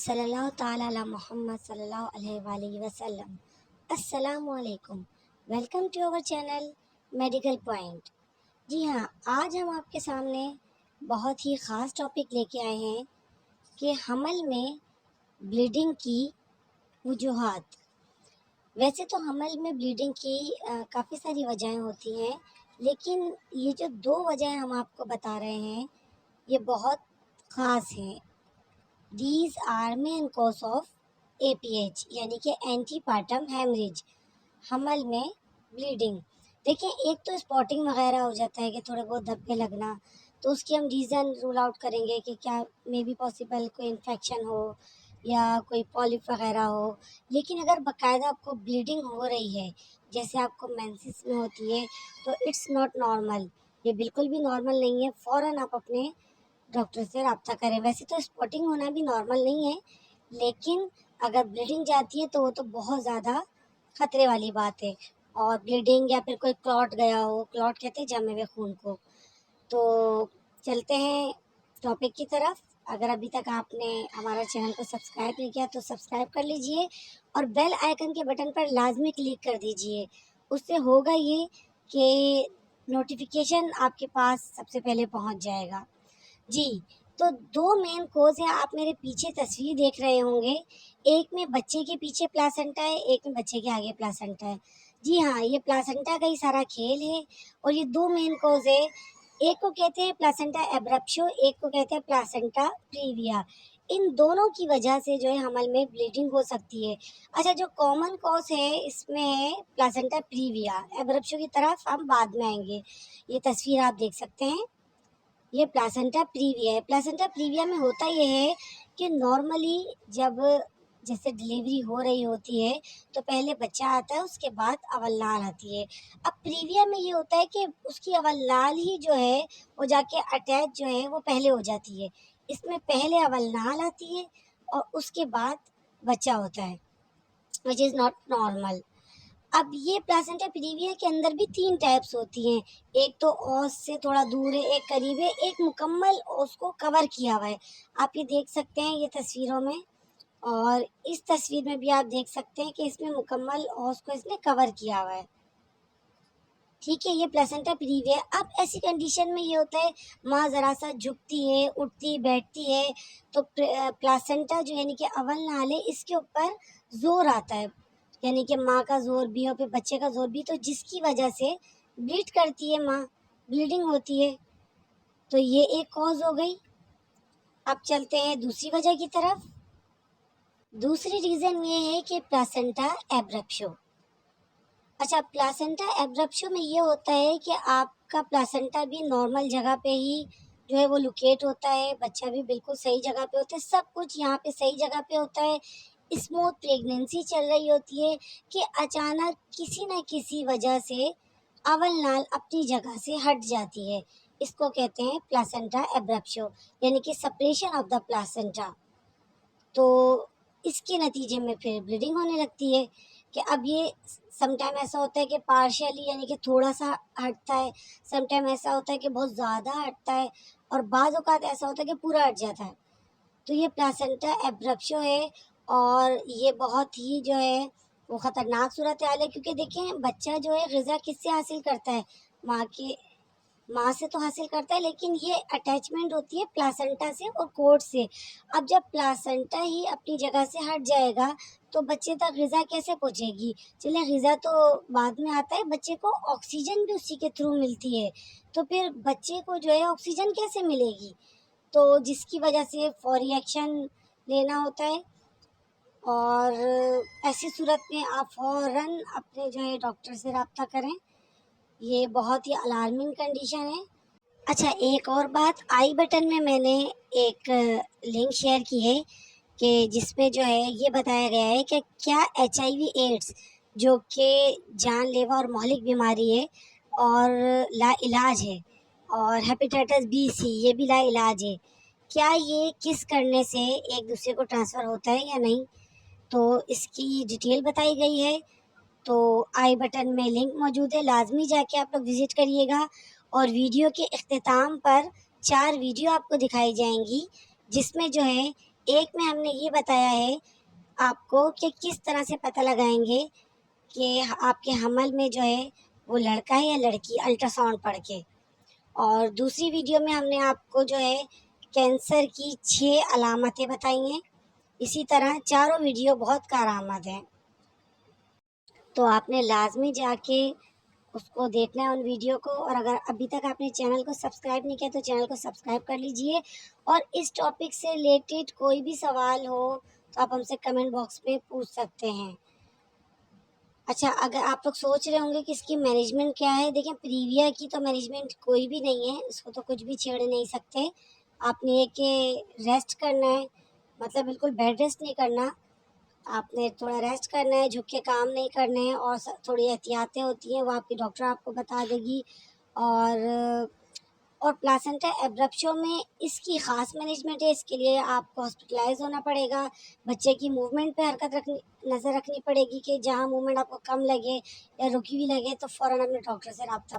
सल्लल्लाहु ताला अला मोहम्मद सल्लल्लाहु अलैहि वसल्लम। अस्सलामु अलैकुम। Welcome to our channel medical point. जी हाँ, आज हम आपके सामने बहुत ही ख़ास टॉपिक लेके आए हैं कि हमल में ब्लीडिंग की वजूहात। वैसे तो हमल में ब्लीडिंग की काफ़ी सारी वजहें होती हैं, लेकिन ये जो दो वजहें हम आपको बता रहे हैं ये बहुत ख़ास हैं। These are main cause of APH यानी कि एंटीपार्टम हेमरेज, हमल में ब्लीडिंग। देखिए, एक तो स्पॉटिंग वगैरह हो जाता है कि थोड़े बहुत धब्बे लगना, तो उसकी हम रीज़न रूल आउट करेंगे कि क्या मे बी पॉसिबल कोई इन्फेक्शन हो या कोई पॉलिप वगैरह हो। लेकिन अगर बाकायदा आपको ब्लीडिंग हो रही है, जैसे आपको मेंसेस में होती है, तो इट्स नॉट नॉर्मल। ये बिल्कुल भी नॉर्मल नहीं है। फ़ौरन आप अपने डॉक्टर से रब्ता करें। वैसे तो स्पॉटिंग होना भी नॉर्मल नहीं है, लेकिन अगर ब्लीडिंग जाती है तो वो तो बहुत ज़्यादा खतरे वाली बात है। और ब्लीडिंग या फिर कोई क्लॉट गया हो, क्लॉट कहते हैं जमे हुए खून को। तो चलते हैं टॉपिक की तरफ। अगर अभी तक आपने हमारा चैनल को सब्सक्राइब नहीं किया तो सब्सक्राइब कर लीजिए और बेल आइकन के बटन पर लाजमी क्लिक कर दीजिए। उससे होगा ये कि नोटिफिकेशन आपके पास सबसे पहले पहुंच जाएगा। जी, तो दो मेन कोज़ हैं। आप मेरे पीछे तस्वीर देख रहे होंगे, एक में बच्चे के पीछे प्लासेंटा है, एक में बच्चे के आगे प्लासेंटा है। जी हाँ, ये प्लासेंटा का ही सारा खेल है और ये दो मेन कोज़ है। एक को कहते हैं प्लासेंटा एब्रप्शो, एक को कहते हैं प्लासेंटा प्रीविया। इन दोनों की वजह से जो है हमल में ब्लीडिंग हो सकती है। अच्छा, जो कॉमन कॉज़ है इसमें है प्लासेंटा प्रीविया। एब्रप्शो की तरफ हम बाद में आएंगे। ये तस्वीर आप देख सकते हैं, ये प्लासेंटा प्रीविया है। प्लासेंटा प्रीविया में होता ये है कि नॉर्मली जब जैसे डिलीवरी हो रही होती है तो पहले बच्चा आता है, उसके बाद अवल्लाल आती है। अब प्रीविया में ये होता है कि उसकी अवल्लाल ही जो है वो जाके अटैच जो है वो पहले हो जाती है। इसमें पहले अवल्लाल आती है और उसके बाद बच्चा होता है, विच इज़ नॉट नॉर्मल। अब ये प्लासेंटा प्रीविया के अंदर भी तीन टाइप्स होती हैं। एक तो ओस से थोड़ा दूर है, एक करीब है, एक मुकम्मल ओस को कवर किया हुआ है। आप ये देख सकते हैं ये तस्वीरों में, और इस तस्वीर में भी आप देख सकते हैं कि इसमें मुकम्मल ओस को इसने कवर किया हुआ है। ठीक है, ये प्लेसेंटा प्रीविया। अब ऐसी कंडीशन में ये होता है, माँ ज़रा सा झुकती है, उठती बैठती है, तो प्लासेंटा जो यानी कि अवल नाल है, इसके ऊपर जोर आता है, यानी कि माँ का जोर भी और फिर बच्चे का जोर भी, तो जिसकी वजह से ब्लीड करती है माँ, ब्लीडिंग होती है। तो ये एक कॉज हो गई। अब चलते हैं दूसरी वजह की तरफ। दूसरी रीज़न ये है कि प्लासेंटा एब्रप्शो। अच्छा, प्लासेंटा एब्रप्शो में ये होता है कि आपका प्लासेंटा भी नॉर्मल जगह पे ही जो है वो लोकेट होता है, बच्चा भी बिल्कुल सही जगह पे होता है, सब कुछ यहाँ पे सही जगह पे होता है। स्मूथ प्रेगनेंसी चल रही होती है कि अचानक किसी न किसी वजह से अवल नाल अपनी जगह से हट जाती है। इसको कहते हैं प्लासेंटा एब्रप्शो, यानी कि सेपरेशन ऑफ द प्लासेंटा। तो इसके नतीजे में फिर ब्लीडिंग होने लगती है कि अब ये समटाइम ऐसा होता है कि पार्शियली यानी कि थोड़ा सा हटता है, समटाइम ऐसा होता है कि बहुत ज़्यादा हटता है, और बाज़ औक़ात ऐसा होता है कि पूरा हट जाता है। तो ये प्लासेंटा एब्रप्शो है और ये बहुत ही जो है वो ख़तरनाक सूरत हाल है, क्योंकि देखें बच्चा जो है ग़िज़ा किससे हासिल करता है, माँ से तो हासिल करता है, लेकिन ये अटैचमेंट होती है प्लासेंटा से और कोट से। अब जब प्लासेंटा ही अपनी जगह से हट जाएगा तो बच्चे तक ग़िज़ा कैसे पहुँचेगी। चलिए, ग़िज़ा तो बाद में आता है, बच्चे को ऑक्सीजन भी उसी के थ्रू मिलती है, तो फिर बच्चे को जो है ऑक्सीजन कैसे मिलेगी, तो जिसकी वजह से फौरी एक्शन लेना होता है। और ऐसी सूरत में आप फ़ौरन अपने जो है डॉक्टर से रब्ता करें। ये बहुत ही अलार्मिंग कंडीशन है। अच्छा, एक और बात, आई बटन में मैंने एक लिंक शेयर की है कि जिसमें जो है ये बताया गया है कि क्या HIV एड्स, जो कि जानलेवा और मौलिक बीमारी है और लाइलाज है, और हेपेटाइटिस B, C ये भी लाइलाज है, क्या ये किस करने से एक दूसरे को ट्रांसफ़र होता है या नहीं, तो इसकी डिटेल बताई गई है। तो आई बटन में लिंक मौजूद है, लाजमी जाके आप लोग विज़िट करिएगा। और वीडियो के इख्तिताम पर 4 वीडियो आपको दिखाई जाएंगी, जिसमें जो है एक में हमने ये बताया है आपको कि किस तरह से पता लगाएंगे कि आपके हमल में जो है वो लड़का है या लड़की, अल्ट्रासाउंड पढ़ के। और दूसरी वीडियो में हमने आपको जो है कैंसर की 6 अलामतें बताई हैं। इसी तरह चारों वीडियो बहुत कारआमद हैं, तो आपने लाजमी जाके उसको देखना है उन वीडियो को। और अगर अभी तक आपने चैनल को सब्सक्राइब नहीं किया तो चैनल को सब्सक्राइब कर लीजिए। और इस टॉपिक से रिलेटेड कोई भी सवाल हो तो आप हमसे कमेंट बॉक्स में पूछ सकते हैं। अच्छा, अगर आप लोग सोच रहे होंगे कि इसकी मैनेजमेंट क्या है, देखिए प्रीविया की तो मैनेजमेंट कोई भी नहीं है, इसको तो कुछ भी छेड़ नहीं सकते। आपने ये कि रेस्ट करना है, मतलब बिल्कुल बेड रेस्ट नहीं करना। आपने थोड़ा रेस्ट करना है, झुक के काम नहीं करने हैं, और थोड़ी एहतियातें होती हैं वो आपकी डॉक्टर आपको बता देगी। और प्लासेंटा एब्रप्शो में इसकी ख़ास मैनेजमेंट है, इसके लिए आपको हॉस्पिटलाइज होना पड़ेगा। बच्चे की मूवमेंट पे नज़र रखनी पड़ेगी कि जहाँ मूवमेंट आपको कम लगे या रुकी हुई लगे तो फ़ौरन अपने डॉक्टर से रब्ता